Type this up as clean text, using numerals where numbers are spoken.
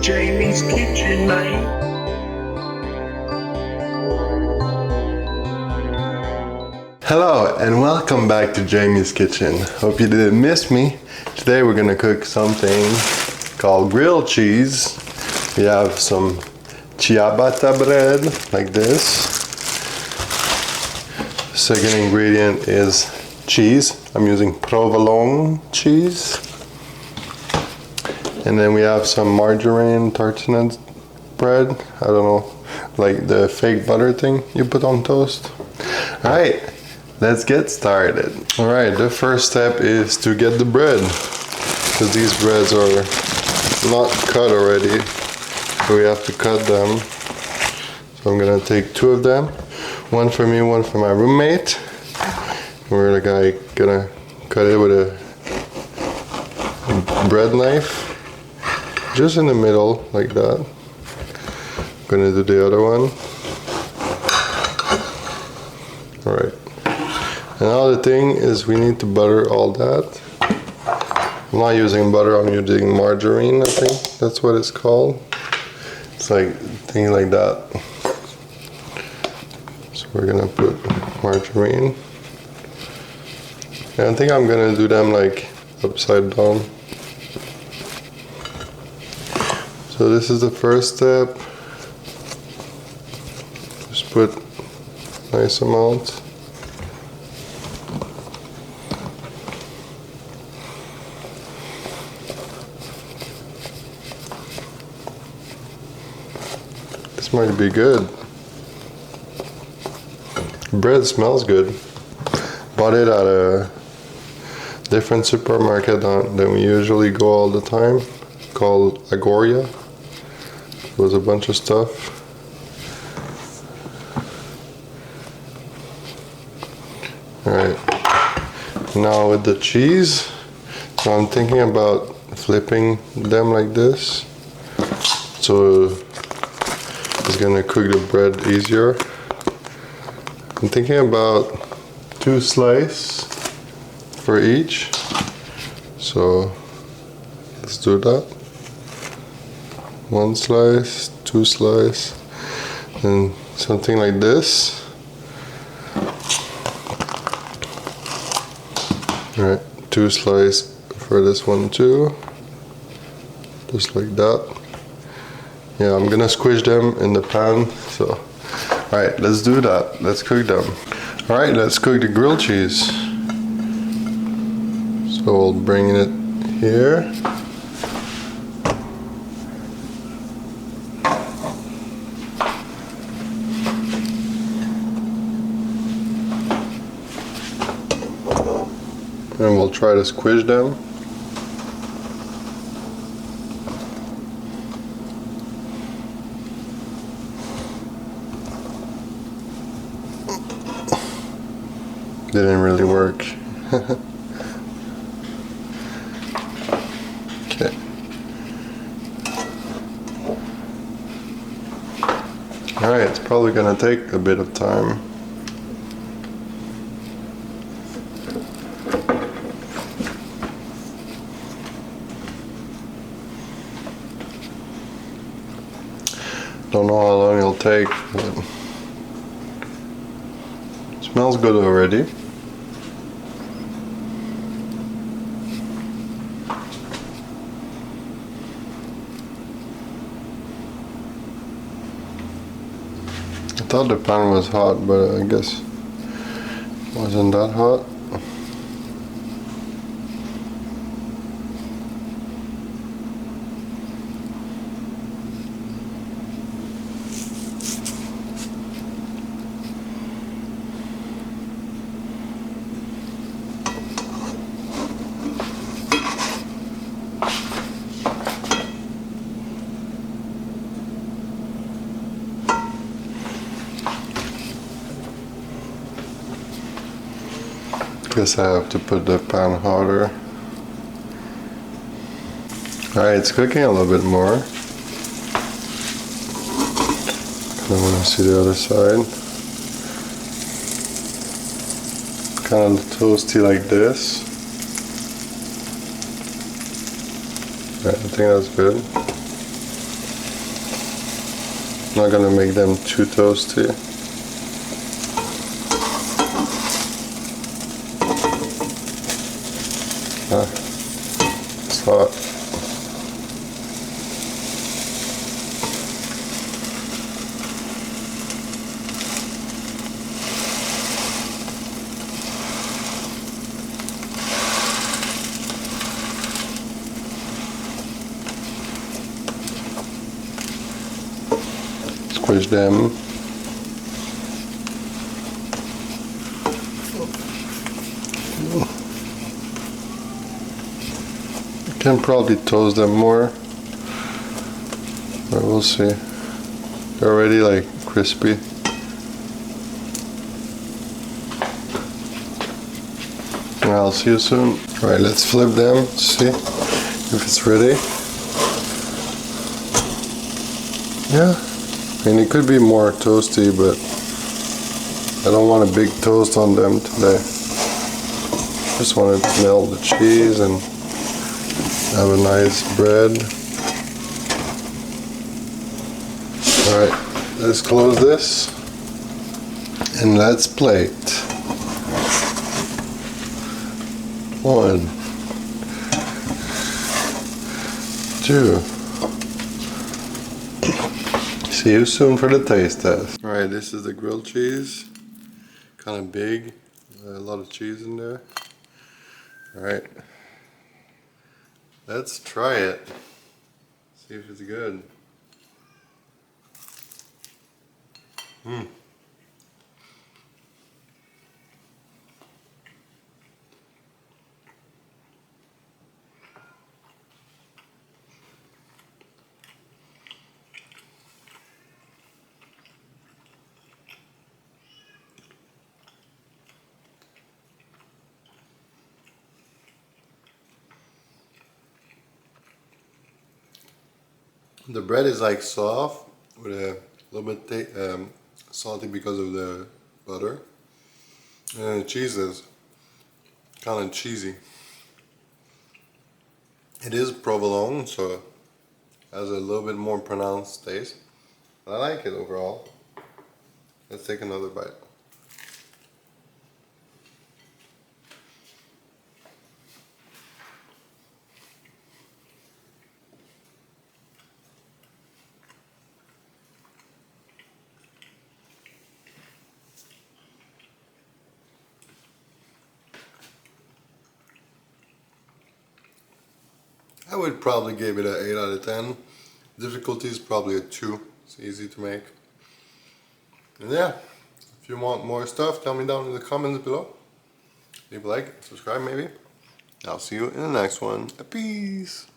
Jamie's kitchen, mate. Hello and welcome back to Jamie's kitchen. Hope you didn't miss me. Today we're gonna cook something called grilled cheese. We have some ciabatta bread like this. Second ingredient is cheese. I'm using provolone cheese. And then we have some margarine tartines bread. I don't know, like the fake butter thing you put on toast. All right, let's get started. All right, the first step is to get the bread, because these breads are not cut already, so we have to cut them. So I'm gonna take 2 of them, one for me, one for my roommate. We're gonna cut it with a bread knife, just in the middle like that. I'm gonna do the other one. All right. And now the thing is we need to butter all that. I'm not using butter, I'm using margarine, I think that's what it's called. It's like things like that. So we're gonna put margarine. And I think I'm gonna do them like upside down. So this is the first step. Just put nice amount. This might be good. Bread smells good. Bought it at a different supermarket than we usually go all the time, called Agoria. It was a bunch of stuff. Alright, now with the cheese, so I'm thinking about flipping them like this, so it's gonna cook the bread easier. I'm thinking about 2 slices for each, so let's do that. 1 slice, 2 slices, and something like this. Alright, 2 slices for this one too, just like that. Yeah, I'm gonna squish them in the pan, so alright, let's do that. Let's cook them. Alright, let's cook the grilled cheese. So we'll bring it here. And we'll try to squish them. Didn't really work. Okay. Alright, it's probably gonna take a bit of time. Don't know how long it'll take, but it smells good already. I thought the pan was hot, but I guess it wasn't that hot. Guess I have to put the pan hotter. Alright, it's cooking a little bit more. I want to see the other side. Kind of toasty like this. Right, I think that's good. Not gonna make them too toasty. It's hot. Squish them. Can probably toast them more, but we'll see. They're already like crispy. I'll see you soon. Alright, let's flip them, see if it's ready. Yeah, I mean it could be more toasty, but I don't want a big toast on them today. Just want to melt the cheese and have a nice bread. Alright, let's close this and let's plate. 1, 2. See you soon for the taste test. Alright, this is the grilled cheese. Kind of big, a lot of cheese in there. Alright, let's try it. See if it's good. The bread is like soft with a little bit salty because of the butter, and the cheese is kind of cheesy. It is provolone, so it has a little bit more pronounced taste. I like it overall. Let's take another bite. I would probably give it an 8 out of 10. Difficulty is probably a 2. It's easy to make. And yeah, if you want more stuff, tell me down in the comments below. Leave a like, subscribe maybe. I'll see you in the next one. Peace!